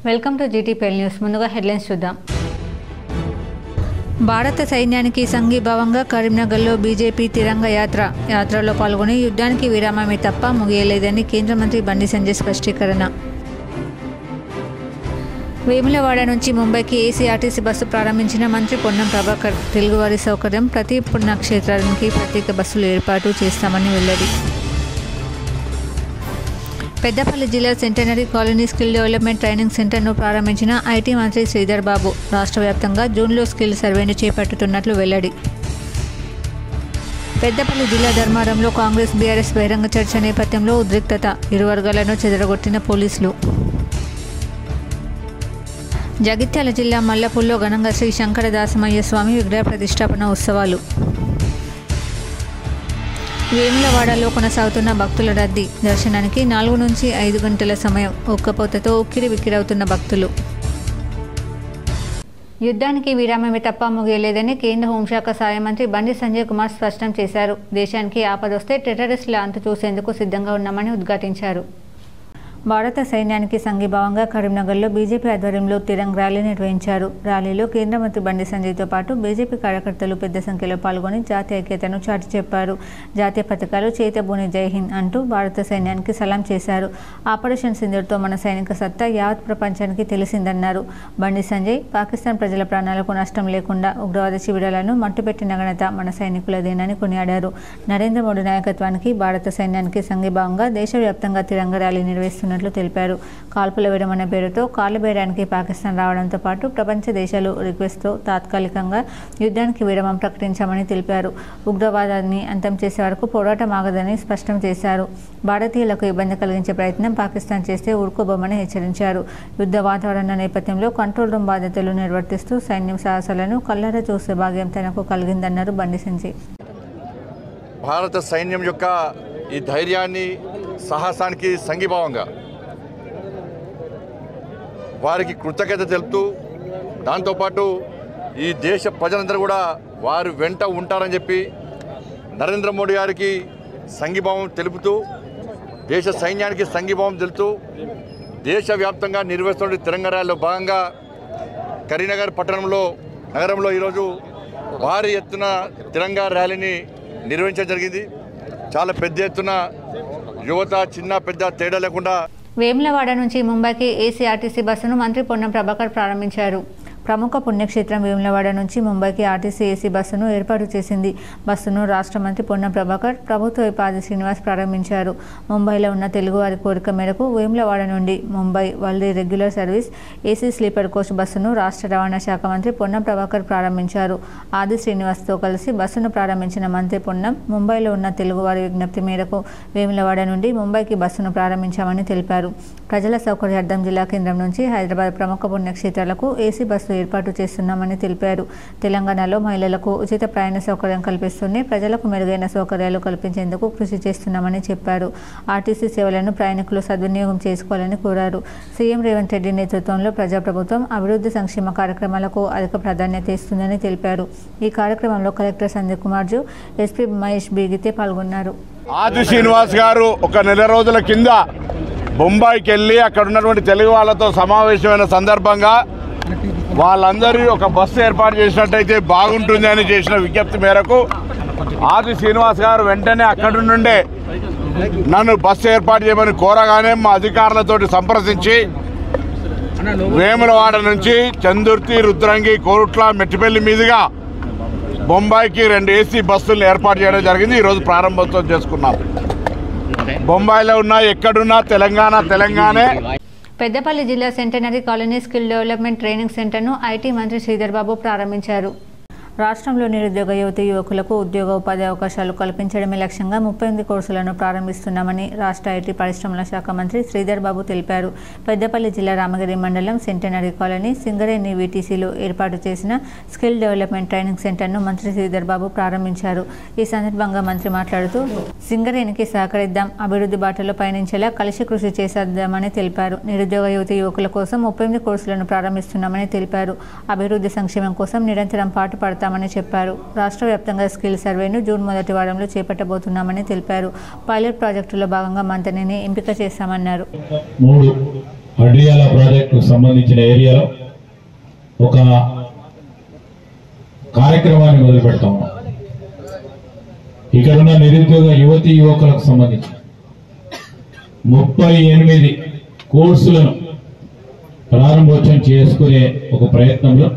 Welcome to GTPL news. ముందుగా headlines చూద్దాం. భారత సైన్యానికి సంఘీభావంగా కరీంనగర్లో బీజేపీ తిరంగ యాత్రలో పాల్గొని యుద్ధానికి విరామమే తప్ప ముగియలేదని కేంద్ర మంత్రి బండి సంజయ్ స్పష్టీకరణ. వేములవాడ నుంచి ముంబైకి ఏసీఆర్టీసీ బస్సు ప్రారంభించిన మంత్రి పొన్నం ప్రభాకర్. తెలుగువారి సౌకర్యం ప్రతి పుణ్యక్షేత్రానికి ప్రత్యేక బస్సులు ఏర్పాటు చేస్తామని వెల్లడి. పెద్దపల్లి జిల్లా centenary colony skill development training సెంటర్ను ప్రారంభించిన ఐటీ మంత్రి శ్రీధర్ బాబు. రాష్ట్ర వ్యాప్తంగా జూన్లో స్కిల్ సర్వేను చేపట్టుతున్నట్లు వెల్లడి. పెద్దపల్లి జిల్లా ధర్మారంలో కాంగ్రెస్ బీఆర్ఎస్ బహిరంగ చర్చ నేపథ్యంలో ఉద్రిక్తత. ఇరు వర్గాలను చెదరగొట్టిన పోలీసులు. జగిత్యాల జిల్లా మల్లపూల్లో ఘనంగా శ్రీ శంకరదాసమయ్య స్వామి విగ్రహ ప్రతిష్టాపన ఉత్సవాలు. వేములవాడలో కొనసాగుతున్న భక్తుల రద్దీ. దర్శనానికి 4 నుంచి 5 గంటల సమయం. ఉక్కపోతతో ఉక్కిరి బిక్కిరవుతున్న భక్తులు. యుద్ధానికి విరామమే తప్ప ముగియలేదని కేంద్ర హోంశాఖ సహాయ మంత్రి బండి సంజయ్ కుమార్ స్పష్టం చేశారు. దేశానికి ఆపదొస్తే టెర్రరిస్టుల అంతు చూసేందుకు సిద్ధంగా ఉన్నామని ఉద్ఘాటించారు. భారత సైన్యానికి సంఘీభావంగా కరీంనగర్లో బీజేపీ ఆధ్వర్యంలో తిరంగ ర్యాలీ నిర్వహించారు. ర్యాలీలో కేంద్ర మంత్రి బండి సంజయ్తో పాటు బీజేపీ కార్యకర్తలు పెద్ద సంఖ్యలో పాల్గొని జాతీయ ఐక్యతను చాటి చెప్పారు. జాతీయ పథకాలు చేతబూని జై హింద్ అంటూ భారత సైన్యానికి సలాం చేశారు. ఆపరేషన్ సింధూర్తో మన సైనిక సత్తా యావత్ ప్రపంచానికి తెలిసిందన్నారు. బండి సంజయ్ పాకిస్తాన్ ప్రజల ప్రాణాలకు నష్టం లేకుండా ఉగ్రవాద శిబిరాలను మట్టుపెట్టిన ఘనత మన సైనికులదేనని కొనియాడారు. నరేంద్ర మోడీ నాయకత్వానికి భారత సైన్యానికి సంఘీభావంగా దేశవ్యాప్తంగా తిరంగ ర్యాలీ నిర్వహిస్తున్నారు తెలిపారు. కాల్పుల విరమణ పేరుతో కాలుబేరానికి పాకిస్తాన్ రావడంతో పాటు ప్రపంచ దేశాలు రిక్వెస్ట్తో తాత్కాలికంగా యుద్ధానికి విరామం ప్రకటించామని తెలిపారు. ఉగ్రవాదాన్ని అంతం చేసే వరకు పోరాటం ఆగదని స్పష్టం చేశారు. భారతీయులకు ఇబ్బంది కలిగించే ప్రయత్నం పాకిస్తాన్ చేస్తే ఊరుకోబోమని హెచ్చరించారు. యుద్ధ వాతావరణ నేపథ్యంలో కంట్రోల్ రూమ్ బాధ్యతలు నిర్వర్తిస్తూ సైన్యం సాహసాలను కళ్ళారా చూసే భాగ్యం తనకు కలిగిందన్నారు బండి సంజయ్. భారత సైన్యం యొక్క ఈ ధైర్యాన్ని సాహసానికి సంఘీభావంగా వారికి కృతజ్ఞత తెలుపుతూ దాంతోపాటు ఈ దేశ ప్రజలందరూ కూడా వారు వెంట ఉంటారని చెప్పి నరేంద్ర మోడీ గారికి సంఘీభావం తెలుపుతూ దేశ సైన్యానికి సంఘీభావం తెలుపుతూ దేశవ్యాప్తంగా నిర్వహిస్తున్న తిరంగ ర్యాలీలో భాగంగా కరీంనగర్ నగరంలో ఈరోజు భారీ ఎత్తున తిరంగ ర్యాలీని నిర్వహించడం జరిగింది. చాలా పెద్ద ఎత్తున యువత చిన్న పెద్ద తేడా లేకుండా వేములవాడ నుంచి ముంబైకి ఏసీఆర్టీసీ బస్సును మంత్రి పొన్నం ప్రభాకర్ ప్రారంభించారు. ప్రముఖ పుణ్యక్షేత్రం వేములవాడ నుంచి ముంబైకి ఆర్టీసీ ఏసీ బస్సును ఏర్పాటు చేసింది. బస్సును రాష్ట్ర మంత్రి పొన్నం ప్రభాకర్, ప్రభుత్వ విప్ శ్రీనివాస్ ప్రారంభించారు. ముంబైలో ఉన్న తెలుగువారి కోరిక మేరకు వేములవాడ నుండి Mumbai Valli regular service AC sleeper coach బస్సును రాష్ట్ర రవాణా శాఖ మంత్రి పొన్నం ప్రభాకర్ ప్రారంభించారు. ఆది శ్రీనివాస్తో కలిసి బస్సును ప్రారంభించిన మంత్రి పొన్నం ముంబైలో ఉన్న తెలుగువారి విజ్ఞప్తి మేరకు వేములవాడ నుండి ముంబైకి బస్సును ప్రారంభించామని తెలిపారు. ప్రజల సౌకర్యార్థం జిల్లా కేంద్రం నుంచి హైదరాబాద్ ప్రముఖ పుణ్యక్షేత్రాలకు ఏసీ బస్సు ఏర్పాటు చేస్తున్నామని తెలిపారు. తెలంగాణలో మహిళలకు ఉచిత ప్రయాణ సౌకర్యం కల్పిస్తూనే ప్రజలకు మెరుగైన సౌకర్యాలు కల్పించేందుకు కృషి చేస్తున్నామని చెప్పారు. ఆర్టీసీ సేవలను ప్రయాణికులు సద్వినియోగం చేసుకోవాలని కోరారు. సీఎం రేవంత్ రెడ్డి నేతృత్వంలో ప్రజాప్రభుత్వం అభివృద్ధి సంక్షేమ కార్యక్రమాలకు అధిక ప్రాధాన్యత ఇస్తుందని తెలిపారు. ఈ కార్యక్రమంలో కలెక్టర్ సందీప్ కుమార్ జూ, ఎస్పీ మహేష్ బీగితే పాల్గొన్నారు. ఆది శ్రీనివాస్ గారు ఒక నెల రోజుల కింద బొంబాయికి వెళ్ళి అక్కడ ఉన్నటువంటి తెలుగు వాళ్ళతో సమావేశమైన సందర్భంగా వాళ్ళందరూ ఒక బస్సు ఏర్పాటు చేసినట్టయితే బాగుంటుంది అని చేసిన విజ్ఞప్తి మేరకు ఆది శ్రీనివాస్ గారు వెంటనే అక్కడి నుండే నన్ను బస్సు ఏర్పాటు చేయమని కోరగానే మా అధికారులతో సంప్రదించి వేములవాడ నుంచి చందుర్తి, రుద్రంగి, కోరుట్ల, మెట్టిపల్లి మీదుగా బొంబాయికి 2 ఏసీ బస్సులను ఏర్పాటు చేయడం జరిగింది. ఈరోజు ప్రారంభోత్సవం చేసుకున్నాం. బొంబాయిలో ఉన్న ఎక్కడున్నా తెలంగాణే. పెద్దపల్లి జిల్లా centenary colony skill development training సెంటర్ను ఐటీ మంత్రి శ్రీధర్ బాబు ప్రారంభించారు. రాష్ట్రంలో నిరుద్యోగ యువతీ యువకులకు ఉద్యోగ ఉపాధి అవకాశాలు కల్పించడమే లక్ష్యంగా 38 కోర్సులను ప్రారంభిస్తున్నామని రాష్ట్ర ఐటీ పరిశ్రమల శాఖ మంత్రి శ్రీధర్ బాబు తెలిపారు. పెద్దపల్లి జిల్లా రామగిరి మండలం సెంటనరీ కాలనీ సింగరేణి వీటీసీలో ఏర్పాటు చేసిన స్కిల్ డెవలప్మెంట్ ట్రైనింగ్ సెంటర్ను మంత్రి శ్రీధర్ బాబు ప్రారంభించారు. ఈ సందర్భంగా మంత్రి మాట్లాడుతూ సింగరేణికి సహకరిద్దాం, అభివృద్ధి బాటలో పయనించేలా కలిసి కృషి చేసేద్దామని తెలిపారు. నిరుద్యోగ యువతీ యువకుల కోసం 38 కోర్సులను ప్రారంభిస్తున్నామని తెలిపారు. అభివృద్ధి సంక్షేమం కోసం నిరంతరం పాటుపడతామని చెప్పారు. రాష్ట్ర వ్యాప్తంగా స్కిల్ సర్వేను జూన్ మొదటి వారంలో చేపట్టబోతున్నామని తెలిపారు. పైలట్ ప్రాజెక్టులో భాగంగా మంత్రిని ఎంపిక చేశామన్నారు. అడ్రియాల ప్రాజెక్టుకు సంబంధించిన ఏరియాలో ఒక కార్యక్రమాన్ని మొదలు పెడతాము. ఇక్కడున్న నిరుద్యోగ యువతీ యువకులకు సంబంధించి 38 కోర్సులను ప్రారంభోత్సవం చేసుకునే ఒక ప్రయత్నంలో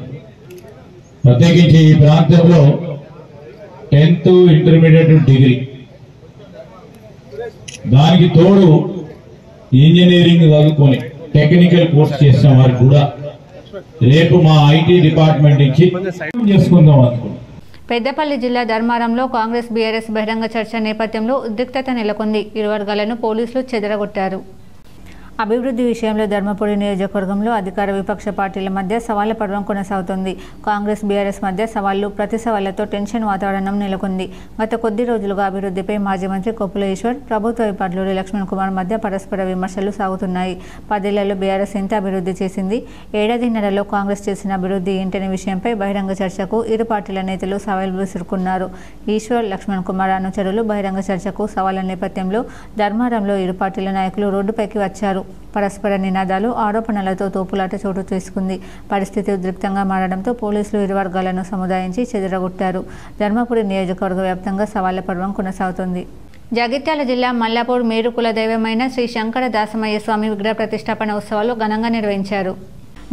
ప్రత్యేకించి ఈ ప్రాంతంలో 10th ఇంటర్మీడియట్ డిగ్రీ, దానికి తోడు ఇంజనీరింగ్ చదువుకొని టెక్నికల్ కోర్స్ చేసిన వారికి కూడా రేపు మా ఐటీ డిపార్ట్మెంట్ నుంచి చేసుకుందాం అనుకున్నాం. పెద్దపల్లి జిల్లా ధర్మారంలో కాంగ్రెస్ బీఆర్ఎస్ బహిరంగ చర్చ నేపథ్యంలో ఉద్రిక్తత నెలకొంది. ఇరు వర్గాలను పోలీసులు చెదరగొట్టారు. అభివృద్ధి విషయంలో ధర్మపురి నియోజకవర్గంలో అధికార విపక్ష పార్టీల మధ్య సవాళ్ల పర్వం కొనసాగుతుంది. కాంగ్రెస్ బీఆర్ఎస్ మధ్య సవాళ్లు, ప్రతి సవాళ్లతో టెన్షన్ వాతావరణం నెలకొంది. గత కొద్ది రోజులుగా అభివృద్ధిపై మాజీ మంత్రి కొప్పుల ఈశ్వర్, ప్రభుత్వ విపక్షులు లక్ష్మణ్ కుమార్ మధ్య పరస్పర విమర్శలు సాగుతున్నాయి. 10 ఏళ్లలో బీఆర్ఎస్ ఎంత అభివృద్ధి చేసింది, ఏడాదిన్నరలో కాంగ్రెస్ చేసిన అభివృద్ధి ఏంటనే విషయంపై బహిరంగ చర్చకు ఇరు పార్టీల నేతలు సవాల్ విసురుకున్నారు. ఈశ్వర్, లక్ష్మణ్ కుమార్ అనుచరులు బహిరంగ చర్చకు సవాళ్ల నేపథ్యంలో ధర్మారంలో ఇరు పార్టీల నాయకులు రోడ్డుపైకి వచ్చారు. పరస్పర నినాదాలు, ఆరోపణలతో తోపులాట చోటు చేసుకుంది. పరిస్థితి ఉద్రిక్తంగా మారడంతో పోలీసులు ఇరు వర్గాలను సముదాయించి చెదరగొట్టారు. ధర్మపురి నియోజకవర్గ వ్యాప్తంగా సవాళ్ల పర్వం కొనసాగుతుంది. జగిత్యాల జిల్లా మల్లాపూర్ మేరు కుల దైవమైన శ్రీ శంకర దాసమయ్య స్వామి విగ్రహ ప్రతిష్టాపన ఉత్సవాలు ఘనంగా నిర్వహించారు.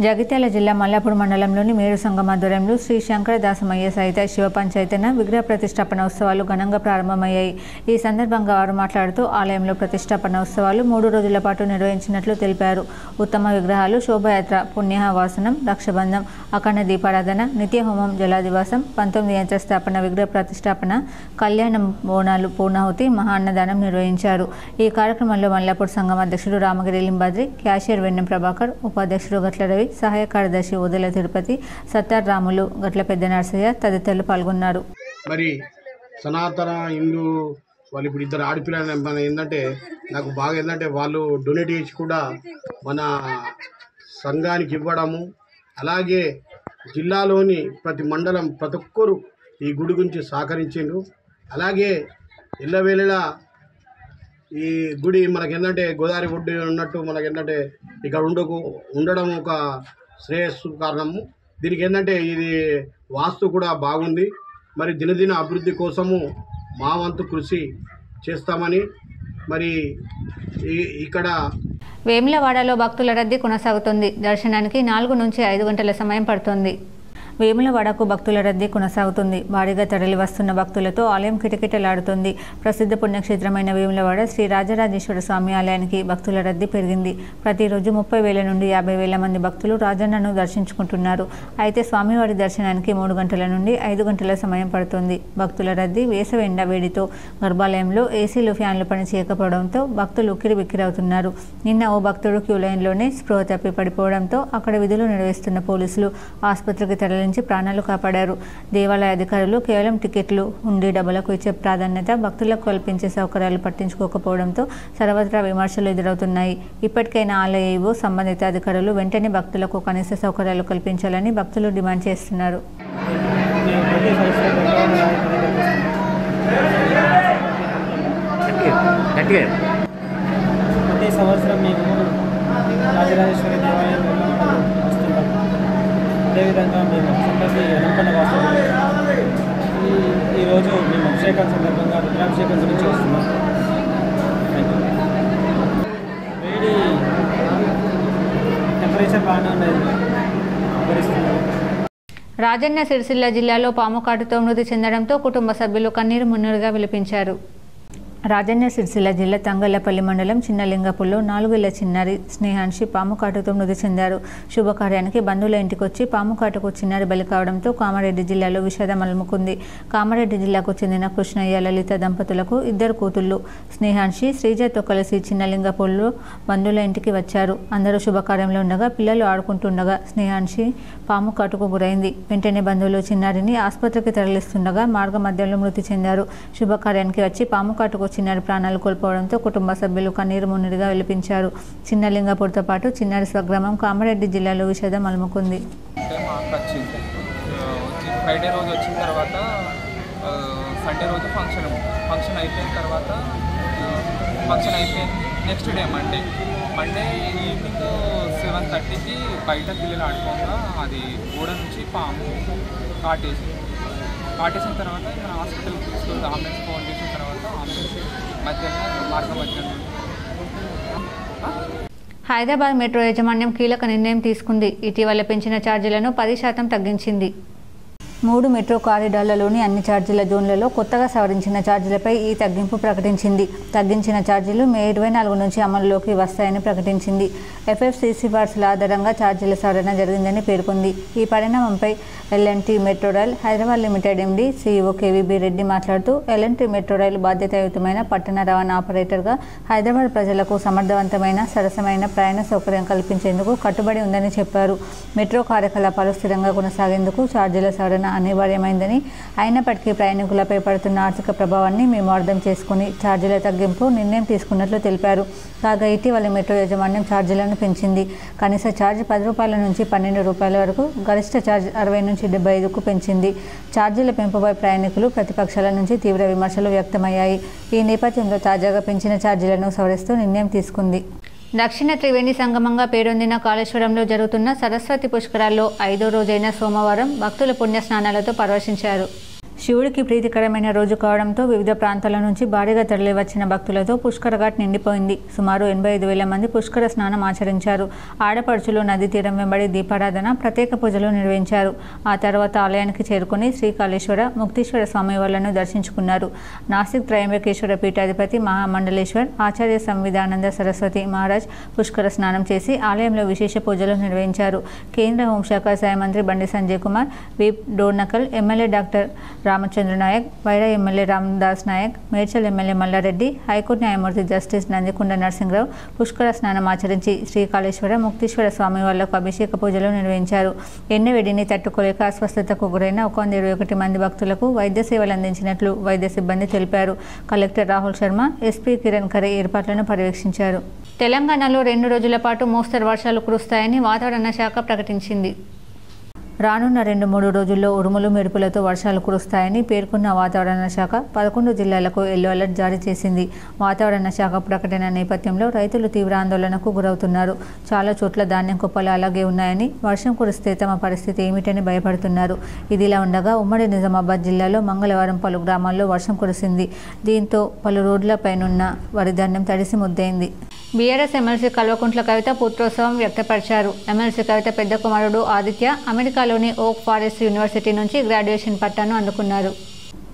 జగిత్యాల జిల్లా మల్లాపూర్ మండలంలోని మేరు సంఘం ఆధ్వర్యంలో శ్రీ శంకర దాసమయ్య సహిత శివ పంచాయతన విగ్రహ ప్రతిష్టాపన ఉత్సవాలు ఘనంగా ప్రారంభమయ్యాయి. ఈ సందర్భంగా వారు మాట్లాడుతూ ఆలయంలో ప్రతిష్టాపన ఉత్సవాలు 3 రోజుల పాటు నిర్వహించినట్లు తెలిపారు. ఉత్తమ విగ్రహాలు, శోభయాత్ర, పుణ్యాహవాసనం, రక్షబంధం, అఖండ దీపారాధన, నిత్యహోమం, జలాదివాసం, 19 యంత్ర స్థాపన, విగ్రహ ప్రతిష్టాపన, కళ్యాణం, బోనాలు, పూర్ణాహుతి, మహా అన్నదానం నిర్వహించారు. ఈ కార్యక్రమంలో మల్లాపూర్ సంఘం అధ్యక్షుడు రామగిరి లింబాద్రి, క్యాషియర్ వెన్నెం ప్రభాకర్, ఉపాధ్యక్షుడు గట్ల రవి, సహాయ కార్యదర్శి ఉదల తిరుపతి, సత్తార్ రాములు, గట్ల పెద్ద నర్సయ్య తదితరులు పాల్గొన్నారు. మరి సనాతన హిందూ వాళ్ళు ఇప్పుడు ఇద్దరు ఆడపిల్లలు మన ఏంటంటే నాకు బాగా ఏంటంటే వాళ్ళు డొనేట్ చేసి కూడా మన సంఘానికి ఇవ్వడము, అలాగే జిల్లాలోని ప్రతి మండలం ప్రతి ఒక్కరు ఈ గుడి గురించి సహకరించిండ్రు. అలాగే ఎల్లవేళలా ఈ గుడి మనకేంటంటే గోదావరి ఒడ్డు ఉన్నట్టు మనకేంటంటే ఇక్కడ ఉండడం ఒక శ్రేయస్సు కారణము. దీనికి ఏంటంటే ఇది వాస్తు కూడా బాగుంది. మరి దినదిన అభివృద్ధి కోసము మా వంతు కృషి చేస్తామని మరి ఇక్కడ వేములవాడలో భక్తుల రద్దీ కొనసాగుతుంది. దర్శనానికి 4 నుంచి 5 గంటల సమయం పడుతుంది. వేములవాడకు భక్తుల రద్దీ కొనసాగుతుంది. భారీగా తరలి వస్తున్న భక్తులతో ఆలయం కిటకిటలాడుతుంది. ప్రసిద్ధ పుణ్యక్షేత్రమైన వేములవాడ శ్రీ రాజరాజేశ్వర స్వామి ఆలయానికి భక్తుల రద్దీ పెరిగింది. ప్రతిరోజు 30,000 నుండి 50,000 మంది భక్తులు రాజన్నను దర్శించుకుంటున్నారు. అయితే స్వామివారి దర్శనానికి 3 గంటల నుండి 5 గంటల సమయం పడుతుంది. భక్తుల రద్దీ, వేసవి ఎండ వేడితో గర్భాలయంలో ఏసీలు, ఫ్యాన్లు పనిచేయకపోవడంతో భక్తులు ఉక్కిరిబిక్కిరవుతున్నారు. నిన్న ఓ భక్తుడు క్యూ లైన్లోనే స్పృహ తప్పి పడిపోవడంతో అక్కడ విధులు నిర్వహిస్తున్న పోలీసులు ఆసుపత్రికి తరలి ప్రాణాలు కాపాడారు. దేవాలయ అధికారులు కేవలం టికెట్లు, హుండీ డబ్బులకు ఇచ్చే ప్రాధాన్యత, భక్తులకు కల్పించే సౌకర్యాలు పట్టించుకోకపోవడంతో సర్వత్రా విమర్శలు ఎదురవుతున్నాయి. ఇప్పటికైనా ఆలయ ఈవో, సంబంధిత అధికారులు వెంటనే భక్తులకు కనీస సౌకర్యాలు కల్పించాలని భక్తులు డిమాండ్ చేస్తున్నారు. ప్రతి సంవత్సరం మేము రాజరాజేశ్వరి దేవాలయంలో వస్తుంటాం. అదేవిధంగా మేము సంపతి హనుమకొండ వాసులు ఈరోజు మేము అభిషేకం సందర్భంగా రుద్రాభిషేకం గురించి వస్తున్నాం. వేడి టెంపరేచర్ బాగానే ఉన్నది. రాజన్న సిరిసిల్ల జిల్లాలో పాము కాటుతో మృతి చెందడంతో కుటుంబ సభ్యులు కన్నీరు మున్నీరుగా విలపించారు. రాజన్న సిరిసిల్ల జిల్లా తంగళ్లపల్లి మండలం చిన్నలింగపూర్లో 4 ఏళ్ల చిన్నారి స్నేహాన్షి పాము కాటుతో మృతి చెందారు. శుభకార్యానికి బంధువుల ఇంటికి వచ్చి పాము కాటుకు చిన్నారి బలి కావడంతో కామారెడ్డి జిల్లాలో విషాదం అలుముకుంది. కామారెడ్డి జిల్లాకు చెందిన కృష్ణయ్య, లలిత దంపతులకు 2 కూతుళ్లు. స్నేహాన్షి, శ్రీజతో కలిసి చిన్నలింగపూర్లో బంధువుల ఇంటికి వచ్చారు. అందరూ శుభకార్యంలో ఉండగా పిల్లలు ఆడుకుంటుండగా స్నేహాన్షి పాము కాటుకు గురైంది. వెంటనే బంధువులు చిన్నారిని ఆసుపత్రికి తరలిస్తుండగా మార్గ మధ్యంలో మృతి చెందారు. శుభకార్యానికి వచ్చి పాము కాటుకు చిన్నారి ప్రాణాలు కోల్పోవడంతో కుటుంబ సభ్యులు కన్నీరు మున్నీరుగా విలపించారు. చిన్నలింగపూర్తో పాటు చిన్నారి స్వగ్రామం కామారెడ్డి జిల్లాలో విషాదం అలుముకుంది. ఫ్రైడే రోజు వచ్చిన తర్వాత సండే రోజు ఫంక్షన్ అయిపోయిన తర్వాత ఫంక్షన్ అయిపోయింది. Next day Monday Monday evening 7:30కి బయట పిల్లలు ఆడుకోగా అది గోడ నుంచి పాము కాటేసిన తర్వాత మన హాస్పిటల్కి తీసుకెళ్తే అంబులెన్స్ ఫోన్ చేసిన తర్వాత అంబులెన్స్ మార్గం మధ్యలో. హైదరాబాద్ మెట్రో యాజమాన్యం కీలక నిర్ణయం తీసుకుంది. ఇటీవల పెంచిన ఛార్జీలను 10% తగ్గించింది. 3 మెట్రో కారిడార్లలోని అన్ని ఛార్జీల జోన్లలో కొత్తగా సవరించిన ఛార్జీలపై ఈ తగ్గింపు ప్రకటించింది. తగ్గించిన ఛార్జీలు మే 24 నుంచి అమలులోకి వస్తాయని ప్రకటించింది. FFCC సిఫార్సుల ఆధారంగా ఛార్జీల సవరణ జరిగిందని పేర్కొంది. ఈ పరిణామంపై L&T metro rail Hyderabad limited MD CEO KVB Reddy మాట్లాడుతూ L&T మెట్రో రైలు బాధ్యతాయుతమైన పట్టణ రవాణా ఆపరేటర్గా హైదరాబాద్ ప్రజలకు సమర్థవంతమైన సరసమైన ప్రయాణ సౌకర్యం కల్పించేందుకు కట్టుబడి ఉందని చెప్పారు. మెట్రో కార్యకలాపాలు స్థిరంగా కొనసాగేందుకు ఛార్జీల సవరణ అనివార్యమైందని, అయినప్పటికీ ప్రయాణికులపై పడుతున్న ఆర్థిక ప్రభావాన్ని మేము అర్థం చేసుకుని ఛార్జీల తగ్గింపు నిర్ణయం తీసుకున్నట్లు తెలిపారు. కాగా ఇటీవల మెట్రో యాజమాన్యం ఛార్జీలను పెంచింది. కనీస ఛార్జ్ 10 రూపాయల నుంచి 12 రూపాయల వరకు, గరిష్ట ఛార్జ్ 60 నుంచి 75కు పెంచింది. ఛార్జీల పెంపుపై ప్రయాణికులు, ప్రతిపక్షాల నుంచి తీవ్ర విమర్శలు వ్యక్తమయ్యాయి. ఈ నేపథ్యంలో తాజాగా పెంచిన ఛార్జీలను సవరిస్తూ నిర్ణయం తీసుకుంది. దక్షిణ త్రివేణి సంగమంగా పేరొందిన కాళేశ్వరంలో జరుగుతున్న సరస్వతి పుష్కరాల్లో 5వ రోజైన సోమవారం భక్తుల పుణ్యస్నానాలతో పరవశించారు. శివుడికి ప్రీతికరమైన రోజు కావడంతో వివిధ ప్రాంతాల నుంచి భారీగా తరలివచ్చిన భక్తులతో పుష్కర ఘాట్ నిండిపోయింది. సుమారు 85,000 మంది పుష్కర స్నానం ఆచరించారు. ఆడపడుచులు నదీ తీరం వెంబడి దీపారాధన, ప్రత్యేక పూజలు నిర్వహించారు. ఆ తర్వాత ఆలయానికి చేరుకుని శ్రీకాళేశ్వర, ముక్తీశ్వర స్వామివార్లను దర్శించుకున్నారు. నాసిక్ త్రయంబకేశ్వర పీఠాధిపతి మహామండలేశ్వర్ ఆచార్య సంవిధానంద సరస్వతి మహారాజ్ పుష్కర స్నానం చేసి ఆలయంలో విశేష పూజలు నిర్వహించారు. కేంద్ర హోంశాఖ సహాయ మంత్రి Bandi Sanjay Kumar, whip Dornakal, MLA doctor Ramachandra Nayak, Wyra MLA Ramdas Nayak, Medchal MLA Malla Reddy, high court న్యాయమూర్తి జస్టిస్ నందికొండ నరసింహరావు పుష్కర స్నానం ఆచరించి శ్రీకాళేశ్వర, ముక్తీశ్వర స్వామి వాళ్లకు అభిషేక పూజలు నిర్వహించారు. ఎండవేడిని తట్టుకోలేక అస్వస్థతకు గురైన 121 మంది భక్తులకు వైద్య సేవలు అందించినట్లు వైద్య సిబ్బంది తెలిపారు. కలెక్టర్ రాహుల్ శర్మ, ఎస్పీ కిరణ్ ఖరే ఏర్పాట్లను పర్యవేక్షించారు. తెలంగాణలో 2 రోజుల పాటు మోస్తరు వర్షాలు కురుస్తాయని వాతావరణ శాఖ ప్రకటించింది. రానున్న 2-3 రోజుల్లో ఉరుములు మెరుపులతో వర్షాలు కురుస్తాయని పేర్కొన్న వాతావరణ శాఖ 11 జిల్లాలకు ఎల్లో అలర్ట్ జారీ చేసింది. వాతావరణ శాఖ ప్రకటన నేపథ్యంలో రైతులు తీవ్ర ఆందోళనకు గురవుతున్నారు. చాలా చోట్ల ధాన్యం కుప్పలు అలాగే ఉన్నాయని, వర్షం కురిస్తే తమ పరిస్థితి ఏమిటని భయపడుతున్నారు. ఇదిలా ఉండగా ఉమ్మడి నిజామాబాద్ జిల్లాలో మంగళవారం పలు గ్రామాల్లో వర్షం కురిసింది. దీంతో పలు రోడ్లపైనున్న వరిధాన్యం తడిసి ముద్దైంది. BRS MLC Kalvakuntla Kavitha పుత్రోత్సవం వ్యక్తపరిచారు. MLC కవిత పెద్ద కుమారుడు ఆదిత్య అమెరికాలోని ఓక్ ఫారెస్ట్ యూనివర్సిటీ నుంచి గ్రాడ్యుయేషన్ పట్టాను అందుకున్నారు.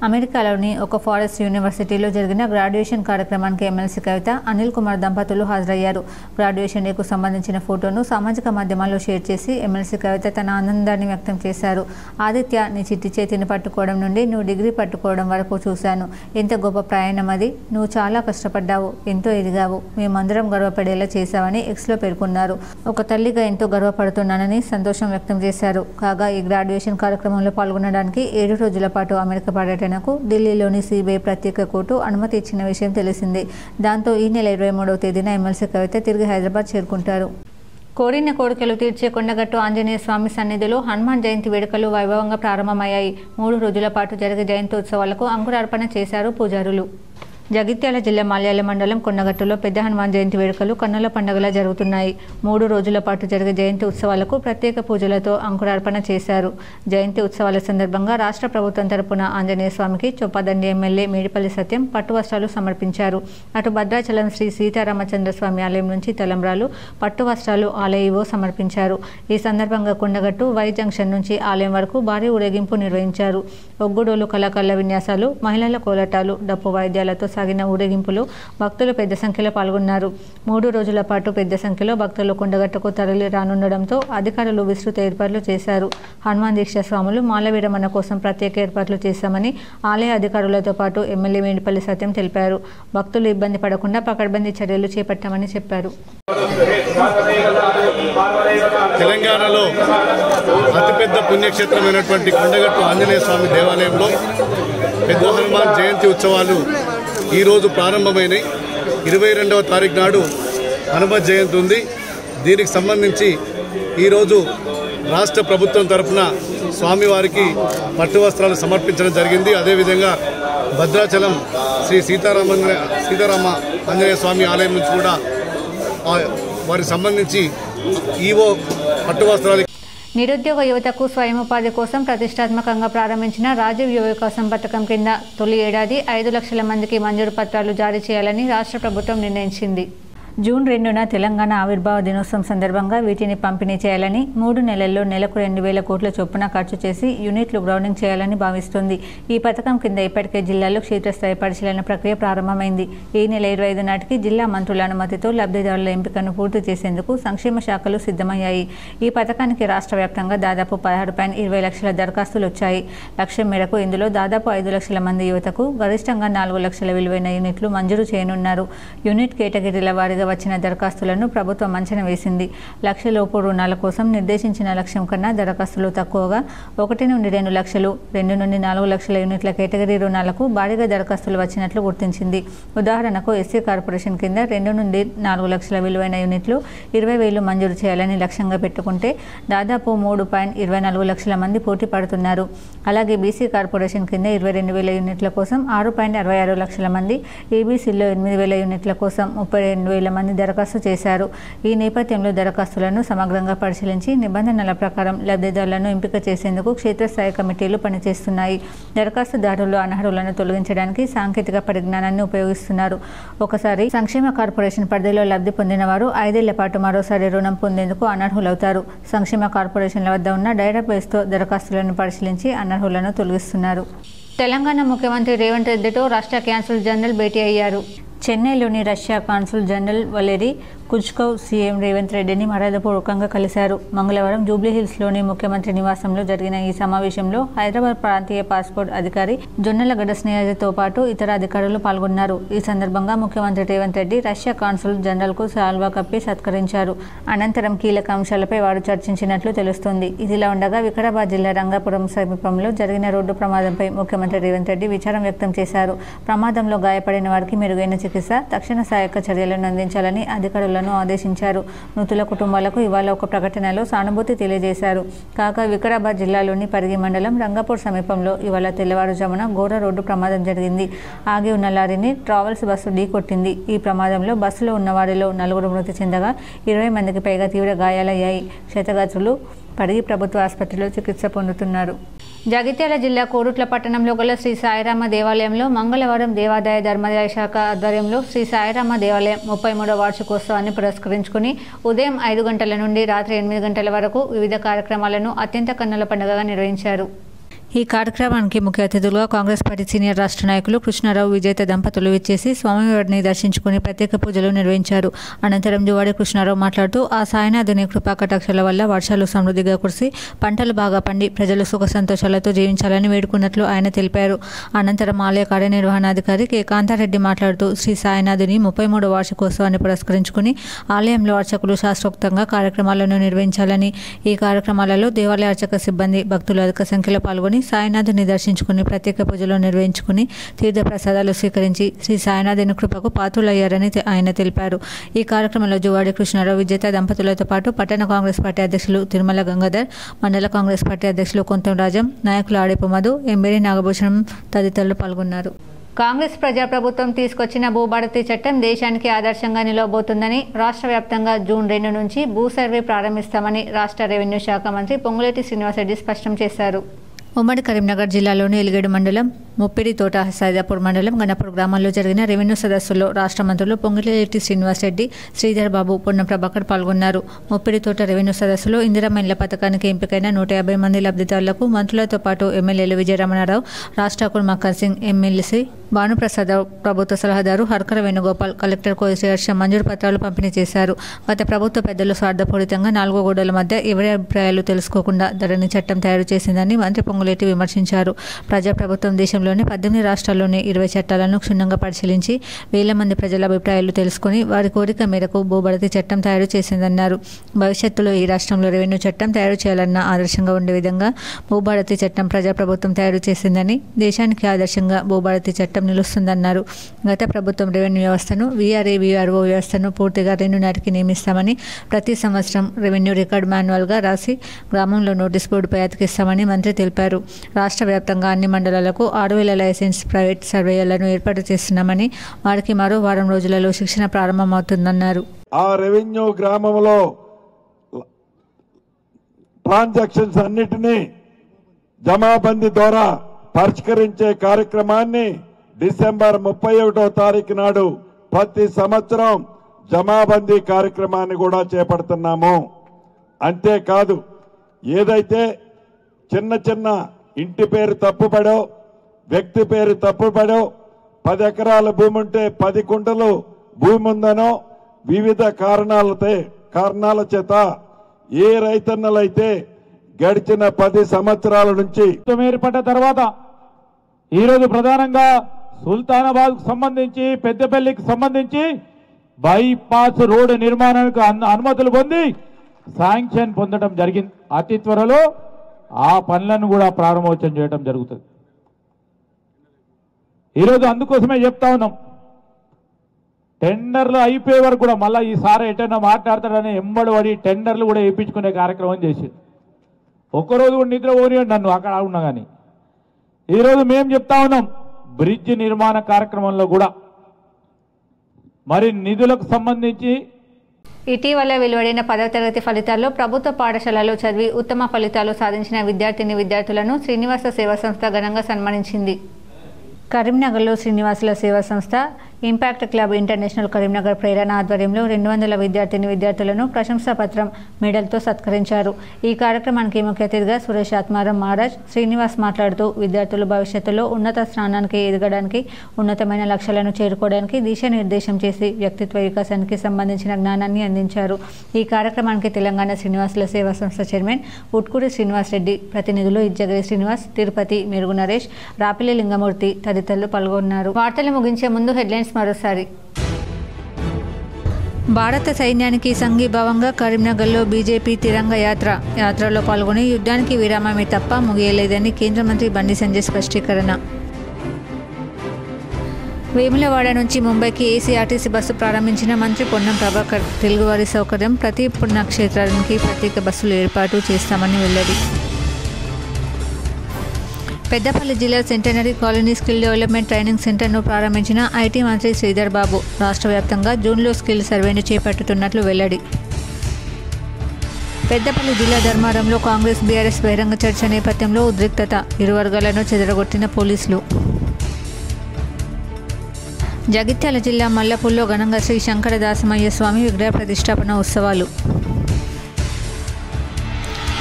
అమెరికాలోని ఒక ఫారెస్ట్ యూనివర్సిటీలో జరిగిన గ్రాడ్యుయేషన్ కార్యక్రమానికి ఎమ్మెల్సీ కవిత, అనిల్ కుమార్ దంపతులు హాజరయ్యారు. గ్రాడ్యుయేషన్ డేకు సంబంధించిన ఫోటోను సామాజిక మాధ్యమాల్లో షేర్ చేసి ఎమ్మెల్సీ కవిత తన ఆనందాన్ని వ్యక్తం చేశారు. ఆదిత్య, నీ చిట్టి చేతిని పట్టుకోవడం నుండి నువ్వు డిగ్రీ పట్టుకోవడం వరకు చూశాను. ఎంత గొప్ప ప్రయాణం అది. నువ్వు చాలా కష్టపడ్డావు, ఎంతో ఎదిగావు. మేమందరం గర్వపడేలా చేశావని ఎక్స్లో పేర్కొన్నారు. ఒక తల్లిగా ఎంతో గర్వపడుతున్నానని సంతోషం వ్యక్తం చేశారు. కాగా ఈ గ్రాడ్యుయేషన్ కార్యక్రమంలో పాల్గొనడానికి 7 రోజుల పాటు అమెరికా పర్యటన ఢిల్లీలోని సిబిఐ ప్రత్యేక కోర్టు అనుమతి ఇచ్చిన విషయం తెలిసిందే. దాంతో ఈ నెల 23వ తేదీన ఎమ్మెల్సీ కవిత తిరిగి హైదరాబాద్ చేరుకుంటారు. కోరిన కోరికలు తీర్చే కొండగట్టు ఆంజనేయ స్వామి సన్నిధిలో హనుమాన్ జయంతి వేడుకలు వైభవంగా ప్రారంభమయ్యాయి. 3 రోజుల పాటు జరిగే జయంతి ఉత్సవాలకు అంకురార్పణ చేశారు పూజారులు. జగిత్యాల జిల్లా మాల్యాల మండలం కొండగట్టులో పెద్ద హనుమాన్ జయంతి వేడుకలు కన్నుల పండుగలా జరుగుతున్నాయి. 3 రోజుల పాటు జరిగే జయంతి ఉత్సవాలకు ప్రత్యేక పూజలతో అంకురార్పణ చేశారు. జయంతి ఉత్సవాల సందర్భంగా రాష్ట్ర ప్రభుత్వం తరపున ఆంజనేయ స్వామికి చొప్పదండి ఎమ్మెల్యే మేడిపల్లి సత్యం పట్టు వస్త్రాలు సమర్పించారు. అటు భద్రాచలం శ్రీ సీతారామచంద్ర స్వామి ఆలయం నుంచి తలంబ్రాలు, పట్టు వస్త్రాలు ఆలయో సమర్పించారు. ఈ సందర్భంగా కొండగట్టు వై జంక్షన్ నుంచి ఆలయం వరకు భారీ ఊరేగింపు నిర్వహించారు. ఒగ్గుడోలు, కళాకారుల విన్యాసాలు, మహిళల కోలాటాలు, డప్పు వాయిద్యాలతో సాగిన ఊరేగింపులో భక్తులు పెద్ద సంఖ్యలో పాల్గొన్నారు. 3 రోజుల పాటు పెద్ద సంఖ్యలో భక్తులు కొండగట్టుకు తరలి రానుండడంతో అధికారులు విస్తృత ఏర్పాట్లు చేశారు. హనుమాన్ దీక్ష స్వాములు మాల విరమణ కోసం ప్రత్యేక ఏర్పాట్లు చేశామని ఆలయ అధికారులతో పాటు ఎమ్మెల్యే మేడిపల్లి సత్యం తెలిపారు. భక్తులు ఇబ్బంది పడకుండా పకడ్బందీ చర్యలు చేపట్టామని చెప్పారు. తెలంగాణలో అతిపెద్ద పుణ్యక్షేత్రమైనటువంటి కొండగట్టు ఆంజనేయ స్వామి దేవాలయంలో పెద్ద హనుమాన్ జయంతి ఉత్సవాలు ఈరోజు ప్రారంభమైనాయి. 22వ తారీఖు నాడు హనుమత్ జయంతి ఉంది. దీనికి సంబంధించి ఈరోజు రాష్ట్ర ప్రభుత్వం తరఫున స్వామివారికి పట్టు వస్త్రాలు సమర్పించడం జరిగింది. అదేవిధంగా భద్రాచలం శ్రీ సీతారామ ఆంజనేయ స్వామి ఆలయం నుంచి కూడా వారికి సంబంధించి ఈవో పట్టు వస్త్రాలు. నిరుద్యోగ యువతకు స్వయం ఉపాధి కోసం ప్రతిష్టాత్మకంగా ప్రారంభించిన రాజీవ్ యువ వికాసం పథకం కింద తొలి ఏడాది 5 లక్షల మందికి మంజూరు పత్రాలు జారీ చేయాలని రాష్ట్ర ప్రభుత్వం నిర్ణయించింది. జూన్ 2న తెలంగాణ ఆవిర్భావ దినోత్సవం సందర్భంగా వీటిని పంపిణీ చేయాలని 3 నెలల్లో నెలకు 2,000 కోట్ల చొప్పున ఖర్చు చేసి యూనిట్లు గ్రౌండింగ్ చేయాలని భావిస్తుంది. ఈ పథకం కింద ఇప్పటికే జిల్లాలో క్షేత్రస్థాయి పరిశీలన ప్రక్రియ ప్రారంభమైంది. ఈ నెల 25 నాటికి జిల్లా మంత్రుల అనుమతితో లబ్ధిదారుల ఎంపికను పూర్తి చేసేందుకు సంక్షేమ శాఖలు సిద్ధమయ్యాయి. ఈ పథకానికి రాష్ట్ర వ్యాప్తంగా దాదాపు 16.20 లక్షల దరఖాస్తులు వచ్చాయి. లక్ష్యం మేరకు ఇందులో దాదాపు 5 లక్షల మంది యువతకు గరిష్టంగా 4 లక్షల విలువైన యూనిట్లు మంజూరు చేయనున్నారు. యూనిట్ కేటగిరీల వారీగా వచ్చిన దరఖాస్తులను ప్రభుత్వం అంచనా వేసింది. లక్షలోపు రుణాల కోసం నిర్దేశించిన లక్ష్యం కన్నా దరఖాస్తులు తక్కువగా 1 నుండి 2 లక్షలు, 2 నుండి 4 లక్షల యూనిట్ల కేటగిరీ రుణాలకు భారీగా దరఖాస్తులు వచ్చినట్లు గుర్తించింది. ఉదాహరణకు ఎస్సీ కార్పొరేషన్ కింద 2 నుండి 4 లక్షల విలువైన యూనిట్లు 20,000 మంజూరు చేయాలని లక్ష్యంగా పెట్టుకుంటే దాదాపు 3.24 లక్షల మంది పోటీ పడుతున్నారు. అలాగే బీసీ కార్పొరేషన్ కింద 22,000 యూనిట్ల కోసం 6.66 లక్షల మంది, ఏబీసీలో 8,000 యూనిట్ల కోసం 32,000 మంది దరఖాస్తు చేశారు. ఈ నేపథ్యంలో దరఖాస్తులను సమగ్రంగా పరిశీలించి నిబంధనల ప్రకారం లబ్ధిదారులను ఎంపిక చేసేందుకు క్షేత్రస్థాయి కమిటీలు పనిచేస్తున్నాయి. దరఖాస్తుదారులు అనర్హులను తొలగించడానికి సాంకేతిక పరిజ్ఞానాన్ని ఉపయోగిస్తున్నారు. ఒకసారి సంక్షేమ కార్పొరేషన్ పరిధిలో లబ్ధి పొందిన వారు 5 ఏళ్ల పాటు మరోసారి రుణం పొందేందుకు అనర్హులవుతారు. సంక్షేమ కార్పొరేషన్ల వద్ద ఉన్న డేటాబేస్తో దరఖాస్తులను పరిశీలించి అనర్హులను తొలగిస్తున్నారు. తెలంగాణ ముఖ్యమంత్రి రేవంత్ రెడ్డితో రాష్ట్ర కాన్సుల్ జనరల్ భేటీ అయ్యారు. చెన్నైలోని Russia consul general Valery Kuzkov CM Revanth రెడ్డిని మర్యాదపూర్వకంగా కలిశారు. మంగళవారం జూబ్లీహిల్స్లోని ముఖ్యమంత్రి నివాసంలో జరిగిన ఈ సమావేశంలో హైదరాబాద్ ప్రాంతీయ పాస్పోర్ట్ అధికారి జొన్నలగడ్డ స్నేహతో పాటు ఇతర అధికారులు పాల్గొన్నారు. ఈ సందర్భంగా ముఖ్యమంత్రి రేవంత్ రెడ్డి రష్యా కాన్సుల్ జనరల్కు సాల్వా కప్పి సత్కరించారు. అనంతరం కీలక అంశాలపై వారు చర్చించినట్లు తెలుస్తోంది. ఇదిలా ఉండగా వికారాబాద్ జిల్లా రంగాపురం సమీపంలో జరిగిన రోడ్డు ప్రమాదంపై ముఖ్యమంత్రి రేవంత్ రెడ్డి విచారం వ్యక్తం చేశారు. ప్రమాదంలో గాయపడిన వారికి మెరుగైన చికిత్స, తక్షణ సహాయక చర్యలను అందించాలని అధికారులను ఆదేశించారు. మృతుల కుటుంబాలకు ఇవాళ ఒక ప్రకటనలో సానుభూతి తెలియజేశారు. కాగా వికారాబాద్ జిల్లాలోని పరిగి మండలం రంగాపూర్ సమీపంలో ఇవాళ తెల్లవారుజామున ఘోర రోడ్డు ప్రమాదం జరిగింది. ఆగి ఉన్న లారీని ట్రావెల్స్ బస్సు ఢీకొట్టింది. ఈ ప్రమాదంలో బస్సులో ఉన్న వారిలో 4 మృతి చెందగా 20 మందికి పైగా తీవ్ర గాయాలయ్యాయి. క్షతగాత్రులు పరిగి ప్రభుత్వ ఆసుపత్రిలో చికిత్స పొందుతున్నారు. జగిత్యాల జిల్లా కోరుట్ల పట్టణంలో గల శ్రీ సాయిరామ దేవాలయంలో మంగళవారం దేవాదాయ ధర్మాదాయ శాఖ ఆధ్వర్యంలో శ్రీ సాయిరామ దేవాలయం 33వ వార్షికోత్సవాన్ని పురస్కరించుకుని ఉదయం 5 గంటల నుండి రాత్రి 8 గంటల వరకు వివిధ కార్యక్రమాలను అత్యంత కన్నుల పండుగగా నిర్వహించారు. ఈ కార్యక్రమానికి ముఖ్య అతిథులుగా కాంగ్రెస్ పార్టీ సీనియర్ రాష్ట్ర నాయకులు కృష్ణారావు, విజేత దంపతులు విచ్చేసి స్వామివారిని దర్శించుకుని ప్రత్యేక పూజలు నిర్వహించారు. అనంతరం జువాడి కృష్ణారావు మాట్లాడుతూ ఆ సాయినాథుని కృపా కటాక్షల వల్ల వర్షాలు సమృద్ధిగా కురిసి పంటలు బాగా పండి ప్రజలు సుఖ సంతోషాలతో జీవించాలని వేడుకున్నట్లు ఆయన తెలిపారు. అనంతరం ఆలయ కార్యనిర్వహణాధికారి కె కాంతారెడ్డి మాట్లాడుతూ శ్రీ సాయినాథుని 33వ వార్షికోత్సవాన్ని పురస్కరించుకుని ఆలయంలో అర్చకులు శాస్త్రోక్తంగా కార్యక్రమాలను నిర్వహించాలని, ఈ కార్యక్రమాలలో దేవాలయ అర్చక సిబ్బంది, భక్తులు అధిక సంఖ్యలో పాల్గొని సాయినాథుని దర్శించుకుని ప్రత్యేక పూజలు నిర్వహించుకుని తీర్థ ప్రసాదాలు స్వీకరించి శ్రీ సాయినాథుని కృపకు పాత్రులయ్యారని ఆయన తెలిపారు. ఈ కార్యక్రమంలో జువాడి కృష్ణారావు, విజేత దంపతులతో పాటు పట్టణ కాంగ్రెస్ పార్టీ అధ్యక్షులు తిరుమల గంగాధర్, మండల కాంగ్రెస్ పార్టీ అధ్యక్షులు కొంతం రాజం, నాయకులు ఆడేపు మధు, ఎంబేరి నాగభూషణం తదితరులు పాల్గొన్నారు. కాంగ్రెస్ ప్రజాప్రభుత్వం తీసుకొచ్చిన భూభారతి చట్టం దేశానికి ఆదర్శంగా నిలవబోతుందని రాష్ట్ర వ్యాప్తంగా జూన్ 2 నుంచి భూ సర్వే ప్రారంభిస్తామని రాష్ట్ర రెవెన్యూ శాఖ మంత్రి పొంగులేటి శ్రీనివాసరెడ్డి స్పష్టం చేశారు. ఉమ్మడి కరీంనగర్ జిల్లాలోని ఎలిగేడు మండలం, ముప్పిడి తోట, సైదాపూర్ మండలం, గణపూర్ గ్రామాల్లో జరిగిన రెవెన్యూ సదస్సులో రాష్ట్ర మంత్రులు పొంగులేటి శ్రీనివాసరెడ్డి, శ్రీధర్ బాబు, పొన్నం ప్రభాకర్ పాల్గొన్నారు. ముప్పిడి తోట రెవెన్యూ సదస్సులో ఇందిరమ్మ ఇండ్ల పథకానికి ఎంపికైన 150 మంది లబ్ధిదారులకు మంత్రులతో పాటు ఎమ్మెల్యేలు విజయరమణారావు, రాజ్ ఠాకూర్ మక్కర్ సింగ్, ఎమ్మెల్సీ భానుప్రసాదరావు, ప్రభుత్వ సలహాదారు హర్కర వేణుగోపాల్, కలెక్టర్ కోశ్రీహర్ష మంజూరు పత్రాలు పంపిణీ చేశారు. గత ప్రభుత్వ పెద్దలు స్వార్థపూరితంగా 4 గోడల మధ్య ఎవరి అభిప్రాయాలు తెలుసుకోకుండా ధరణి చట్టం తయారు చేసిందని మంత్రి పొంగులేటి విమర్శించారు. ప్రజాప్రభుత్వం దేశంలోని 18 రాష్ట్రాల్లోని 20 చట్టాలను క్షుణ్ణంగా పరిశీలించి వేల మంది ప్రజల అభిప్రాయాలు తెలుసుకుని వారి కోరిక మేరకు భూభారతి చట్టం తయారు చేసిందన్నారు. భవిష్యత్తులో ఈ రాష్ట్రంలో రెవెన్యూ చట్టం తయారు చేయాలన్న ఆదర్శంగా ఉండే విధంగా భూభారతి చట్టం ప్రజాప్రభుత్వం తయారు చేసిందని, దేశానికి ఆదర్శంగా భూభారతి చట్టం నిలుస్తుందన్నారు. గత ప్రభుత్వం రెవెన్యూ వ్యవస్థను, వీఆర్ఏ, వీఆర్ఓ వ్యవస్థను పూర్తిగా 2 నాటికి నియమిస్తామని, ప్రతి సంవత్సరం రెవెన్యూ రికార్డు మాన్యువల్గా రాసి గ్రామంలో నోటీస్ బోర్డుపై అతికిస్తామని మంత్రి తెలిపారు. రాష్ట్ర వ్యాప్తంగా అన్ని మండలాలకు 6,000 లైసెన్స్ ప్రైవేట్ సర్వేయర్లను ఏర్పాటు చేస్తున్నామని, వారికి మరో వారం రోజులలో శిక్షణ ప్రారంభమవుతుందన్నారు. ఆ రెవెన్యూ గ్రామంలో ట్రాన్సాక్షన్స్ అన్నిటినీ జమాబందీ ద్వారా పరిష్కరించే కార్యక్రమాన్ని డిసెంబర్ 31వ తారీఖు నాడు ప్రతి సంవత్సరం జమాబందీ కార్యక్రమాన్ని కూడా చేపడుతున్నాము. అంతేకాదు ఏదైతే చిన్న చిన్న ఇంటి పేరు తప్పుపడో వ్యక్తి పేరు తప్పుపడో 10 ఎకరాల భూమి ఉంటే 10 కుంటలు భూమి ఉందనో వివిధ కారణాల చేత ఏ రైతన్నలైతే గడిచిన 10 సంవత్సరాల నుంచి ఏర్పడ్డ తర్వాత ఈరోజు ప్రధానంగా సుల్తానాబాద్కు సంబంధించి పెద్దపల్లికి సంబంధించి బైపాస్ రోడ్డు నిర్మాణానికి అనుమతులు పొంది శాంక్షన్ పొందడం జరిగింది. అతి త్వరలో ఆ పనులను కూడా ప్రారంభోత్సవం చేయడం జరుగుతుంది. ఈరోజు అందుకోసమే చెప్తా ఉన్నాం, టెండర్లు అయిపోయే వరకు కూడా మళ్ళీ ఈసారి ఎటైనా మాట్లాడతాడని ఎంబడి పడి టెండర్లు కూడా వేయించుకునే కార్యక్రమం చేసి ఒక్కరోజు కూడా నిద్ర పోనివ్వండి నన్ను అక్కడ ఉన్నా కానీ. ఈరోజు మేము చెప్తా ఉన్నాం, బ్రిడ్జ్ నిర్మాణ కార్యక్రమంలో కూడా మరి నిధులకు సంబంధించి ఇటీవల వెలువడిన 10వ తరగతి ఫలితాల్లో ప్రభుత్వ పాఠశాలలో చదివి ఉత్తమ ఫలితాలు సాధించిన విద్యార్థులను శ్రీనివాస సేవా సంస్థ ఘనంగా సన్మానించింది. కరీంనగర్లో శ్రీనివాసుల సేవా సంస్థ ఇంపాక్ట్ క్లబ్ ఇంటర్నేషనల్ కరీంనగర్ ప్రేరణ ఆధ్వర్యంలో 200 విద్యార్థులను ప్రశంసాపత్రం మెడల్తో సత్కరించారు. ఈ కార్యక్రమానికి ముఖ్య అతిథిగా సురేష్ ఆత్మారం మహారాజ్ శ్రీనివాస్ మాట్లాడుతూ విద్యార్థులు భవిష్యత్తులో ఉన్నత స్థానానికి ఎదగడానికి ఉన్నతమైన లక్ష్యాలను చేరుకోవడానికి దిశానిర్దేశం చేసి వ్యక్తిత్వ వికాసానికి సంబంధించిన జ్ఞానాన్ని అందించారు. ఈ కార్యక్రమానికి తెలంగాణ శ్రీనివాసుల సేవా సంస్థ చైర్మన్ ఉట్కూరి శ్రీనివాస్ రెడ్డి, ప్రతినిధులు ఇజ్జగిరి శ్రీనివాస్, తిరుపతి, మెరుగు నరేష్, రాపిల్లి లింగమూర్తి తదితరులు పాల్గొన్నారు. వార్తలు ముగించే ముందు హెడ్లైన్స్ మరోసారి. భారత సైన్యానికి సంఘీభావంగా కరీంనగర్లో బీజేపీ తిరంగ యాత్రలో పాల్గొని యుద్ధానికి విరామమే తప్ప ముగియలేదని కేంద్ర మంత్రి బండి సంజయ్ స్పష్టీకరణ. వేములవాడ నుంచి ముంబైకి ఏసీఆర్టీసీ బస్సు ప్రారంభించిన మంత్రి పొన్నం ప్రభాకర్. తెలుగువారి సౌకర్యం ప్రతి పుణ్యక్షేత్రానికి ప్రత్యేక బస్సులు ఏర్పాటు చేస్తామని వెల్లడి. పెద్దపల్లి జిల్లా centenary colony skill development training సెంటర్ను ప్రారంభించిన ఐటీ మంత్రి శ్రీధర్ బాబు. రాష్ట్ర వ్యాప్తంగా జూన్లో స్కిల్ సర్వేను చేపట్టుతున్నట్లు వెల్లడి. పెద్దపల్లి జిల్లా ధర్మారంలో కాంగ్రెస్ బీఆర్ఎస్ బహిరంగ చర్చ నేపథ్యంలో ఉద్రిక్తత. ఇరు వర్గాలను చెదరగొట్టిన పోలీసులు. జగిత్యాల జిల్లా మల్లపూల్లో ఘనంగా శ్రీ శంకరదాసమయ్య స్వామి విగ్రహ ప్రతిష్టాపన ఉత్సవాలు.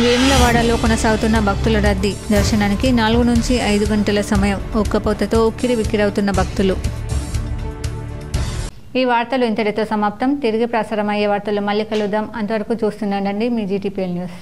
వేములవాడలో కొనసాగుతున్న భక్తుల రద్దీ. దర్శనానికి 4 నుంచి 5 గంటల సమయం. ఉక్కపోతతో ఉక్కిరి బిక్కిరవుతున్న భక్తులు. ఈ వార్తలు ఇంతటితో సమాప్తం. తిరిగి ప్రసారమయ్యే వార్తలు మళ్ళీ కలుద్దాం. అంతవరకు చూస్తుండండి మీ జీటీపీఎల్ న్యూస్.